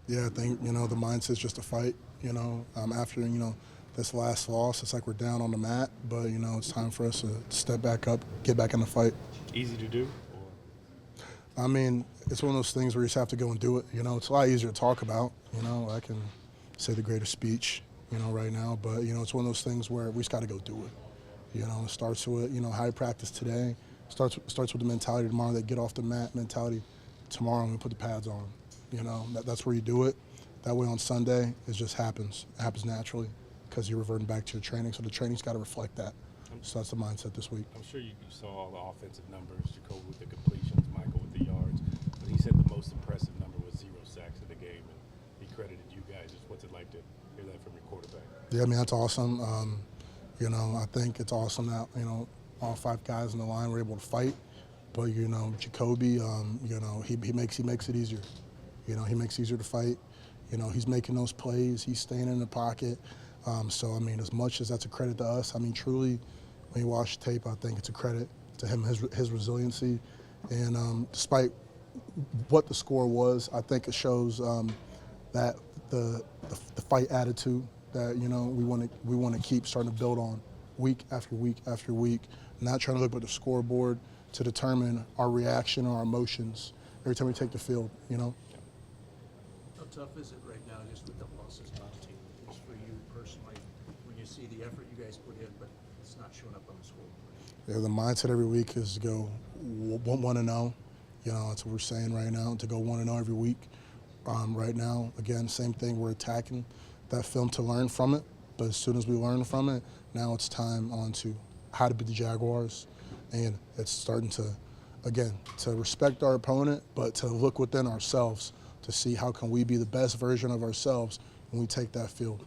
Yeah, I think, the mindset's just a fight, after, this last loss, it's like we're down on the mat, but, it's time for us to step back up, get back in the fight. Easy to do? I mean, it's one of those things where you just have to go and do it. It's a lot easier to talk about. I can say the greatest speech, right now, but, it's one of those things where we just got to go do it. It starts with, how you practice today, starts with the mentality tomorrow, that get off the mat mentality tomorrow and we put the pads on. That's where you do it. That way on Sunday, it just happens. It happens naturally because you're reverting back to your training, so the training's got to reflect that. So that's the mindset this week. I'm sure you saw all the offensive numbers, Jacoby with the completions, Michael with the yards, but he said the most impressive number was 0 sacks in the game, and he credited you guys. Just what's it like to hear that from your quarterback? Yeah, I mean, that's awesome. I think it's awesome that, all 5 guys in the line were able to fight, but, Jacoby, he makes it easier. He makes it easier to fight. He's making those plays. He's staying in the pocket. So, I mean, as much as that's a credit to us, I mean, truly, when you watch the tape, I think it's a credit to him, his resiliency. And despite what the score was, I think it shows that the fight attitude that, we want to keep starting to build on week after week after week, not trying to look at the scoreboard to determine our reaction or our emotions every time we take the field, How tough is it right now, just with the losses on the team, just for you personally, when you see the effort you guys put in, but it's not showing up on the scoreboard? Yeah, the mindset every week is to go 1-0. That's what we're saying right now, to go 1-0 every week. Right now, again, same thing. We're attacking that film to learn from it, but as soon as we learn from it, now it's time on to how to beat the Jaguars, and it's starting to, again, to respect our opponent, but to look within ourselves to see how can we be the best version of ourselves when we take that field,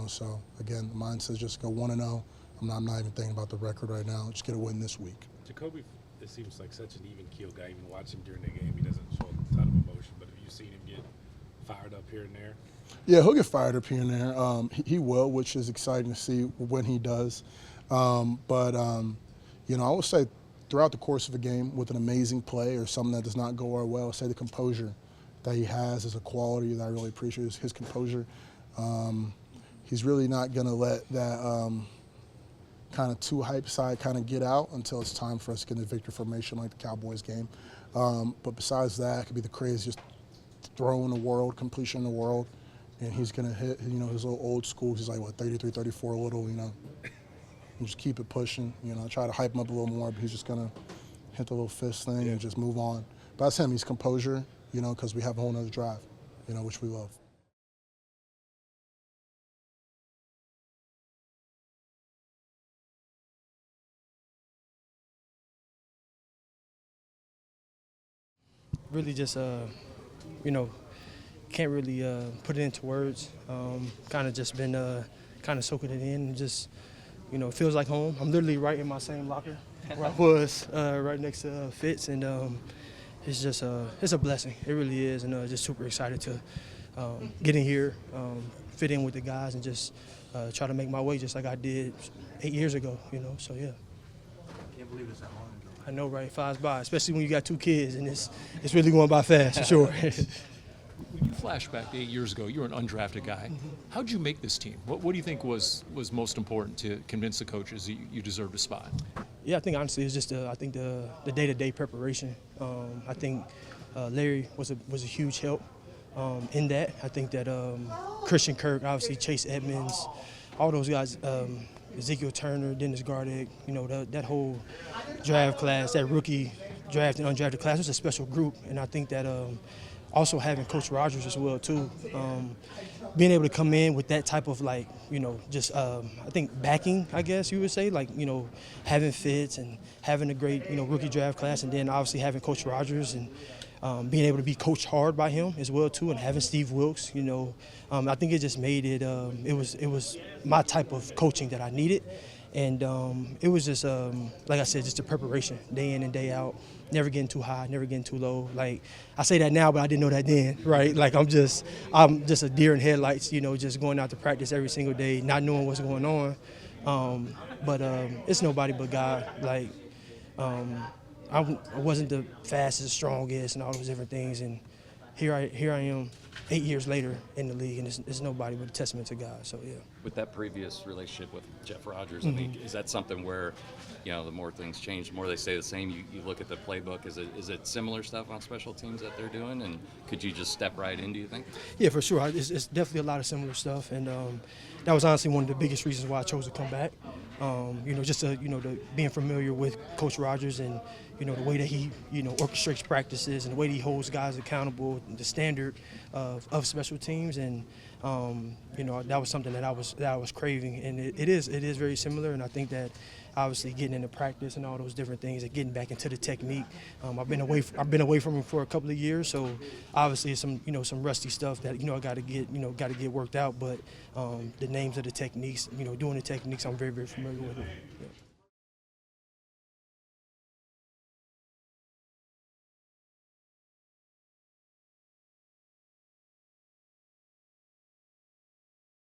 So, again, the mindset is just go 1-0. I'm not even thinking about the record right now. Just get a win this week. Jacoby, it seems like such an even-keeled guy. Even watch him during the game, he doesn't show a ton of emotion, but have you seen him get fired up here and there? Yeah, he'll get fired up here and there. He will, which is exciting to see when he does. But I would say throughout the course of a game with an amazing play or something that does not go our way, I would say the composure that he has is a quality that I really appreciate, his composure. He's really not going to let that kind of too hype side kind of get out until it's time for us to get into victory formation like the Cowboys game. But besides that, it could be the craziest throw in the world, completion in the world, and he's going to hit, his little old school. He's like, 33, 34 little, and just keep it pushing. Try to hype him up a little more, but he's just going to hit the little fist thing and just move on. But that's him. He's composure, because we have a whole nother drive, which we love. Really just, can't really put it into words. Kind of just been kind of soaking it in and just, it feels like home. I'm literally right in my same locker where I was, right next to Fitz, and it's just it's a blessing. It really is, and just super excited to get in here, fit in with the guys, and just try to make my way just like I did 8 years ago, so yeah. I can't believe it's that long ago. I know, right? It flies by, especially when you got 2 kids, and it's really going by fast, for sure. When you flash back to 8 years ago, you were an undrafted guy. How did you make this team? What do you think was most important to convince the coaches that you deserved a spot? Yeah, I think honestly it's just I think the day-to-day preparation. I think Larry was a huge help in that. I think that Christian Kirk, obviously Chase Edmonds, all those guys, Ezekiel Turner, Dennis Gardeck, that whole draft class, that rookie draft and undrafted class was a special group, and I think that also having Coach Rogers as well too, being able to come in with that type of I think backing, I guess you would say, having Fitz and having a great rookie draft class, and then obviously having Coach Rogers and being able to be coached hard by him as well too, and having Steve Wilkes, I think it just made it. It was my type of coaching that I needed, and it was just like I said, just the preparation day in and day out. Never getting too high, never getting too low. Like I say that now, but I didn't know that then, right? Like I'm just a deer in headlights, just going out to practice every single day, not knowing what's going on. But it's nobody but God. Like I wasn't the fastest, strongest, and all those different things, and here I am 8 years later in the league, and it's nobody but a testament to God. So yeah. With that previous relationship with Jeff Rodgers, I mean, is that something where, you know, the more things change, the more they stay the same? You look at the playbook. Is it similar stuff on special teams that they're doing, and could you just step right in? Do you think? Yeah, for sure. It's definitely a lot of similar stuff, and that was honestly one of the biggest reasons why I chose to come back. Just being familiar with Coach Rodgers and the way that he orchestrates practices and the way that he holds guys accountable, the standard of special teams, and that was something that I was craving, and it is very similar, and I think that obviously getting into practice and all those different things and getting back into the technique. I've been away from him for a couple of years, so obviously some rusty stuff that I got to get worked out. But the names of the techniques, doing the techniques, I'm very, very familiar with it.